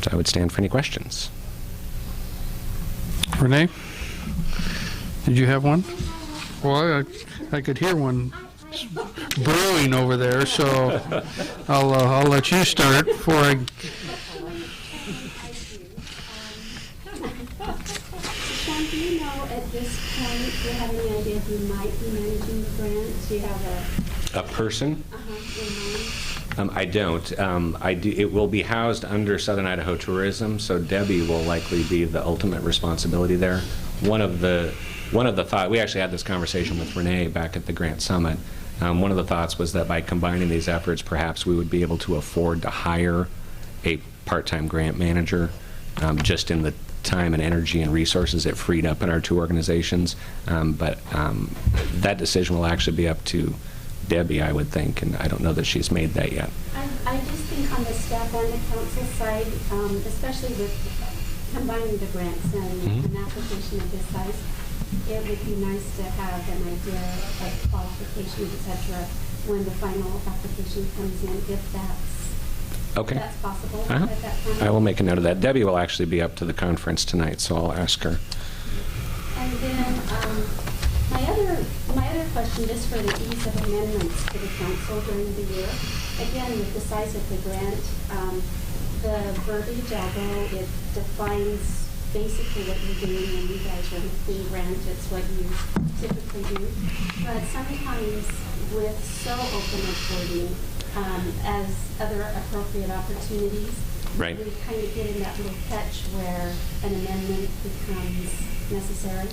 So I would stand for any questions. Renee, did you have one? Well, I could hear one brewing over there, so I'll let you start before I. Sean, do you know at this point, do you have any idea who might be managing the grant? Do you have A person? in mind? I don't. It will be housed under Southern Idaho Tourism, so Debbie will likely be the ultimate responsibility there. One of the thoughts, we actually had this conversation with Renee back at the Grant Summit. One of the thoughts was that by combining these efforts, perhaps we would be able to afford to hire a part-time grant manager, just in the time and energy and resources it freed up in our two organizations. But that decision will actually be up to Debbie, I would think, and I don't know that she's made that yet. I just think on the staff and the council side, especially with combining the grants and an application of this size, it would be nice to have an idea of qualifications, etc., when the final application comes in, if that's Okay. that's possible at that time. I will make a note of that. Debbie will actually be up to the conference tonight, so I'll ask her. And then my other question, just for the ease of amendments to the council during the year, again, with the size of the grant, the verbiage, although it defines basically what you're doing when you guys run the grant, it's what you typically do. But sometimes with so open reporting, as other appropriate opportunities, Right. we kind of get in that little catch where an amendment becomes necessary.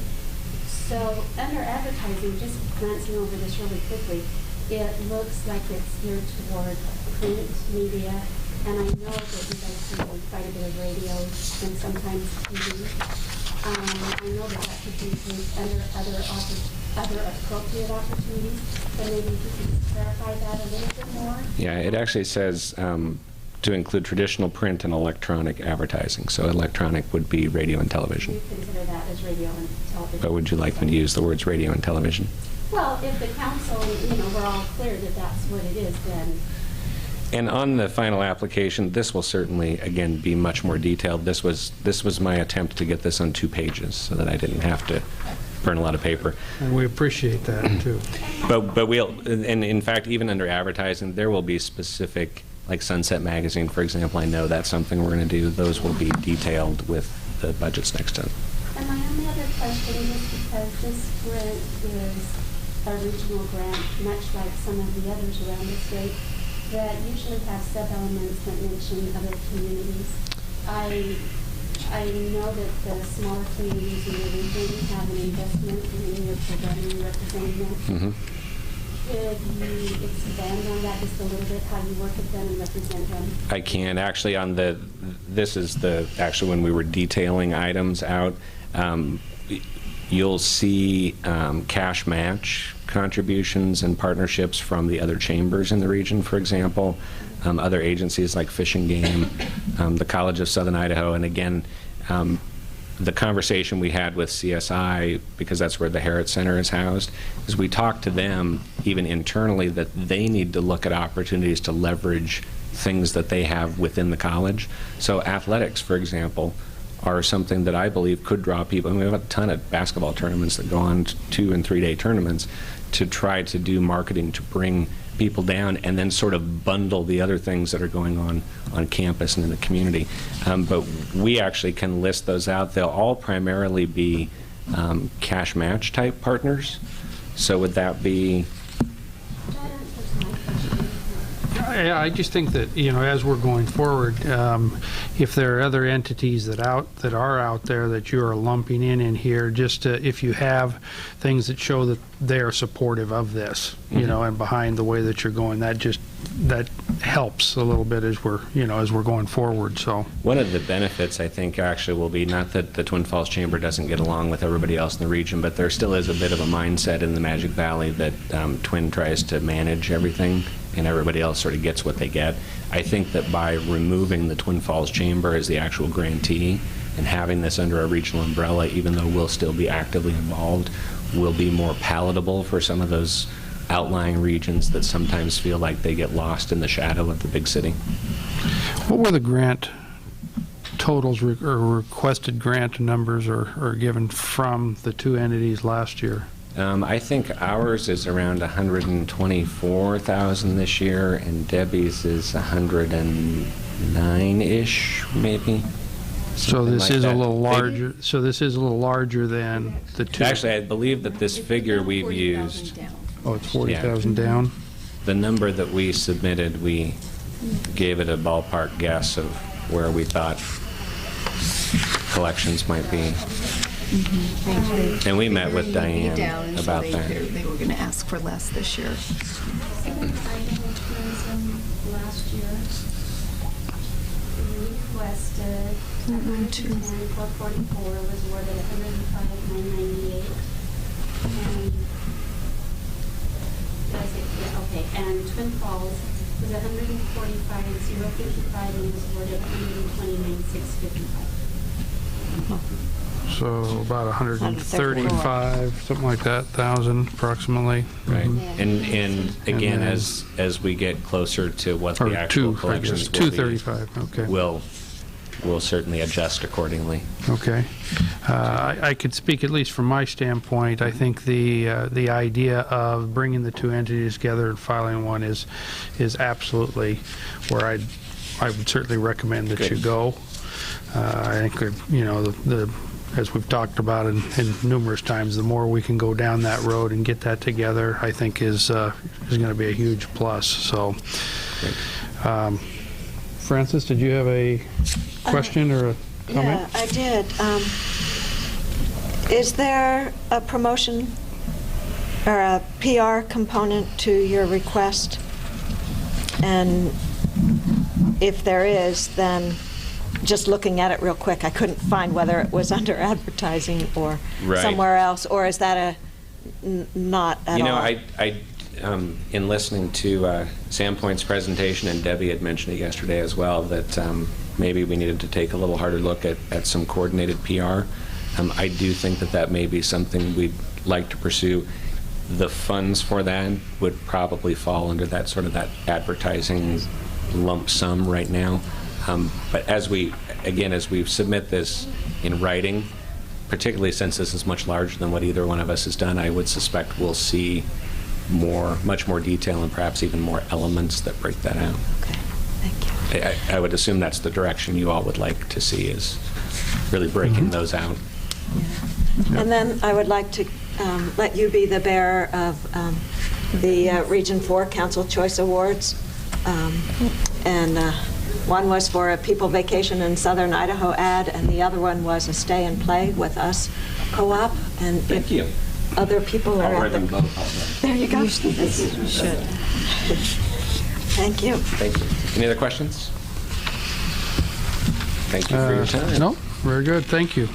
So under advertising, just glancing over this really quickly, it looks like it's geared toward print media, and I know that you guys do quite a bit of radio and sometimes TV. I know that could be used under other appropriate opportunities, but maybe you could clarify that a little bit more. Yeah, it actually says to include traditional print and electronic advertising. So electronic would be radio and television. You consider that as radio and television. But would you like me to use the words radio and television? Well, if the council, we're all clear that that's what it is, then. And on the final application, this will certainly, again, be much more detailed. This was my attempt to get this on 2 pages so that I didn't have to burn a lot of paper. And we appreciate that too. But we'll, and in fact, even under advertising, there will be specific, like Sunset Magazine, for example. I know that's something we're going to do. Those will be detailed with the budgets next time. And my only other question is, because this grant is a regional grant, much like some of the others around the state, that usually have sub-elements that mention other communities. I know that the smaller communities in the region have an investment in your programming representative. Could you expand on that just a little bit, how you work with them and represent them? I can. Actually, this is actually when we were detailing items out, you'll see cash match contributions and partnerships from the other chambers in the region, for example, other agencies like Fish and Game, the College of Southern Idaho, and again, the conversation we had with CSI, because that's where the Harrod Center is housed, is we talked to them even internally that they need to look at opportunities to leverage things that they have within the college. So athletics, for example, are something that I believe could draw people. And we have a ton of basketball tournaments that go on 2- and 3-day tournaments to try to do marketing to bring people down and then sort of bundle the other things that are going on campus and in the community. But we actually can list those out. They'll all primarily be cash match type partners. So would that be? Yeah, I just think that, as we're going forward, if there are other entities that are out there that you are lumping in here, just if you have things that show that they are supportive of this, and behind the way that you're going, that helps a little bit as we're going forward. So One of the benefits, I think, actually will be not that the Twin Falls Chamber doesn't get along with everybody else in the region, but there still is a bit of a mindset in the Magic Valley that Twin tries to manage everything and everybody else sort of gets what they get. I think that by removing the Twin Falls Chamber as the actual grantee and having this under a regional umbrella, even though we'll still be actively involved, will be more palatable for some of those outlying regions that sometimes feel like they get lost in the shadow of the big city. what were the grant totals or requested grant numbers are given from the two entities last year? I think ours is around 124,000 this year, and Debbie's is 109-ish, maybe. So Something this like is a that. little larger. So this is a little larger than the two. Actually, I believe that this figure we've used, Oh, it's 40,000 down. the number that we submitted, we gave it a ballpark guess of where we thought collections might be. And we met with Diane about that. They were going to ask for less this year. Idaho tourism last year, we requested 110,444, was awarded 105,998. And okay, and Twin Falls was 145,055 and was awarded 129,655. So about 135, something like that, thousand approximately. Right. Yeah. And again, then- as we get closer to what Or the actual two, I guess, collections will be, 235. Okay. we'll certainly adjust accordingly. Okay. I could speak at least from my standpoint. I think the idea of bringing the two entities together and filing one is absolutely where I would certainly recommend that you Good. go. I think as we've talked about in numerous times, the more we can go down that road and get that together, I think is going to be a huge plus. So, Francis, did you have a question or a comment? Yeah, I did. Is there a promotion or a PR component to your request? And if there is, then just looking at it real quick, I couldn't find whether it was under advertising or Right. somewhere else, or is that not at all? In listening to Sam Point's presentation, and Debbie had mentioned it yesterday as well, that maybe we needed to take a little harder look at some coordinated PR. I do think that may be something we'd like to pursue. The funds for that would probably fall under that sort of that advertising lump sum right now. But as we submit this in writing, particularly since this is much larger than what either one of us has done, I would suspect we'll see much more detail and perhaps even more elements that break that out. Okay, thank you. I would assume that's the direction you all would like to see, is really breaking those out. And then I would like to let you be the bearer of the Region 4 Council Choice Awards. One was for a People Vacation in Southern Idaho ad, and the other one was a Stay and Play with Us co-op. And Thank you. other people are I'll at write them the... both. There you go. You should. Thank you. Thank you. Any other questions? Thank you for your time. No, very good. Thank you.